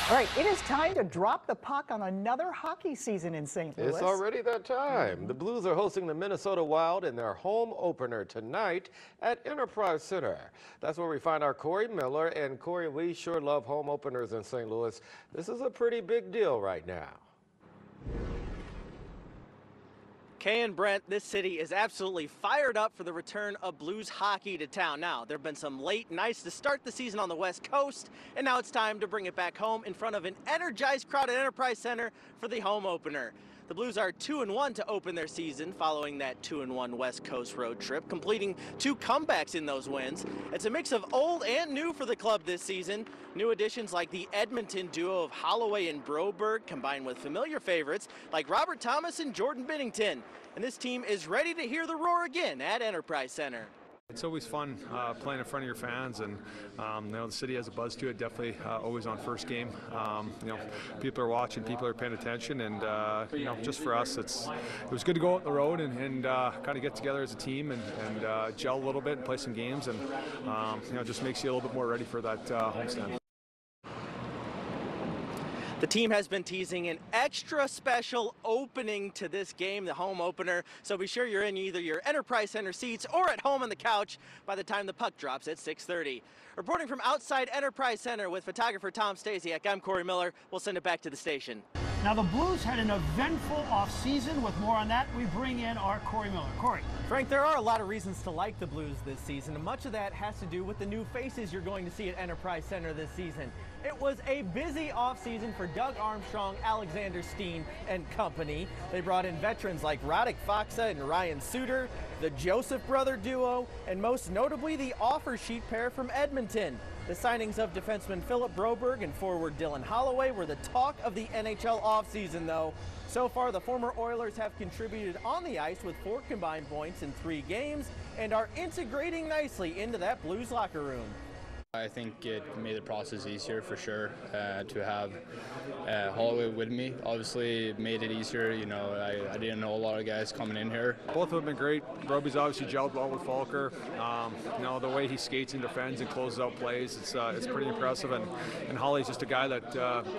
All right, it is time to drop the puck on another hockey season in St. Louis. It's already that time. The Blues are hosting the Minnesota Wild in their home opener tonight at Enterprise Center. That's where we find our Corey Miller. And Corey, we sure love home openers in St. Louis. This is a pretty big deal right now. Kay and Brent, this city is absolutely fired up for the return of Blues hockey to town. Now, there have been some late nights to start the season on the West Coast, and now it's time to bring it back home in front of an energized crowd at Enterprise Center for the home opener. The Blues are 2-1 to open their season following that 2-1 West Coast road trip, completing 2 comebacks in those wins. It's a mix of old and new for the club this season. New additions like the Edmonton duo of Holloway and Broberg, combined with familiar favorites like Robert Thomas and Jordan Binnington. And this team is ready to hear the roar again at Enterprise Center. It's always fun playing in front of your fans, and you know, the city has a buzz to it. Definitely always on first game. You know, people are watching, people are paying attention, and you know, just for us, it was good to go out on the road and kind of get together as a team and gel a little bit and play some games, and you know, just makes you a little bit more ready for that homestand. The team has been teasing an extra special opening to this game, the home opener, so be sure you're in either your Enterprise Center seats or at home on the couch by the time the puck drops at 6:30. Reporting from outside Enterprise Center with photographer Tom Stasiak, I'm Corey Miller. We'll send it back to the station. Now, the Blues had an eventful offseason. With more on that, we bring in our Corey Miller. Corey. Frank, there are a lot of reasons to like the Blues this season, and much of that has to do with the new faces you're going to see at Enterprise Center this season. It was a busy offseason for Doug Armstrong, Alexander Steen, and company. They brought in veterans like Radek Faksa and Ryan Suter, the Joseph brother duo, and most notably the offer sheet pair from Edmonton. The signings of defenseman Philip Broberg and forward Dylan Holloway were the talk of the NHL offseason, though. So far, the former Oilers have contributed on the ice with 4 combined points in 3 games and are integrating nicely into that Blues locker room. I think it made the process easier for sure to have Holloway with me. Obviously, it made it easier. You know, I didn't know a lot of guys coming in here. Both of them have been great. Roby's obviously gelled well with Falker. You know, the way he skates and defends and closes out plays, it's pretty impressive. And Holly's just a guy that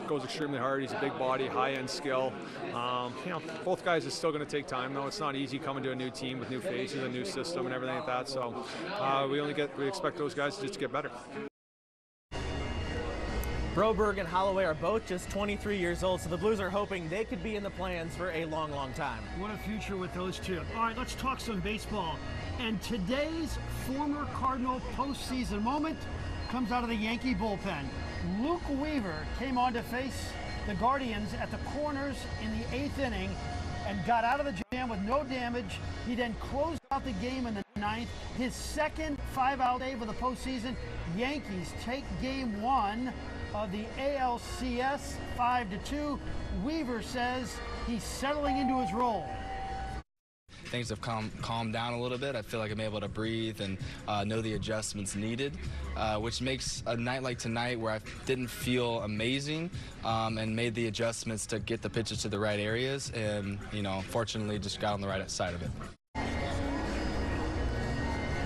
goes extremely hard. He's a big body, high-end skill. You know, both guys are still going to take time, though. It's not easy coming to a new team with new faces, a new system, and everything like that. So we expect those guys just to get better. Broberg and Holloway are both just 23 years old, so the Blues are hoping they could be in the plans for a long, long time. What a future with those two. All right, let's talk some baseball. And today's former Cardinal postseason moment comes out of the Yankee bullpen. Luke Weaver came on to face the Guardians at the corners in the 8th inning and got out of the jam with no damage. He then closed out the game in the 9th. His second 5-out save of the postseason. Yankees take game 1 of the ALCS 5-2. Weaver says he's settling into his role. Things have calmed down a little bit. I feel like I'm able to breathe and know the adjustments needed, which makes a night like tonight where I didn't feel amazing and made the adjustments to get the pitches to the right areas, and you know, fortunately just got on the right side of it.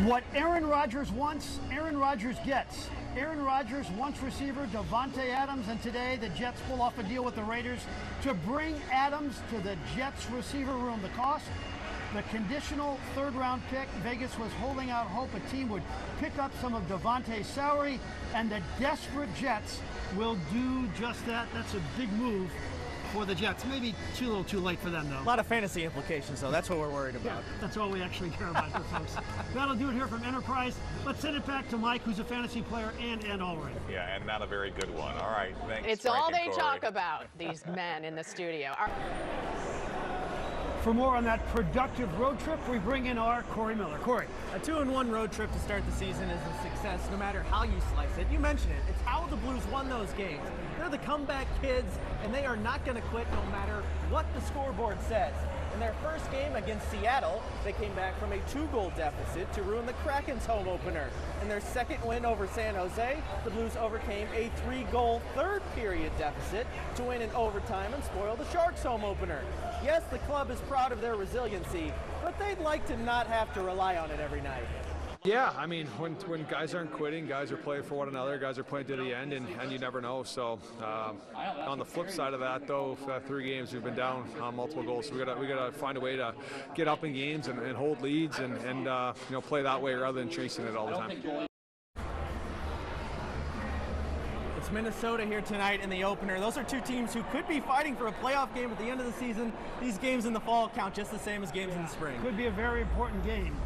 What Aaron Rodgers wants, Aaron Rodgers gets. Aaron Rodgers wants receiver Davante Adams, and today the Jets pull off a deal with the Raiders to bring Adams to the Jets receiver room. The cost, the conditional 3rd-round pick. Vegas was holding out hope a team would pick up some of Davante's salary, and the desperate Jets will do just that. That's a big move for the Jets. Maybe a little too late for them, though. A lot of fantasy implications, though. That's what we're worried about. Yeah, that's all we actually care about, folks. That'll do it here from Enterprise. Let's send it back to Mike, who's a fantasy player and Allred. Yeah, and not a very good one. All right, thanks. It's Frank all and they Corey. talk about, these men in the studio. For more on that productive road trip, we bring in our Corey Miller. Corey. A 2-1 road trip to start the season is a success no matter how you slice it. You mentioned it. It's how the Blues won those games. They're the comeback kids, and they are not going to quit no matter what the scoreboard says. In their first game against Seattle, they came back from a 2-goal deficit to ruin the Kraken's home opener. In their second win over San Jose, the Blues overcame a 3-goal third-period deficit to win in overtime and spoil the Sharks' home opener. Yes, the club is proud of their resiliency, but they'd like to not have to rely on it every night. Yeah, I mean, when guys aren't quitting, guys are playing for one another, guys are playing to the end, and you never know. So on the flip side of that, though, 3 games we've been down multiple goals. So we gotta find a way to get up in games and hold leads and you know, play that way rather than chasing it all the time. It's Minnesota here tonight in the opener. Those are 2 teams who could be fighting for a playoff game at the end of the season. These games in the fall count just the same as games in the spring. Could be a very important game.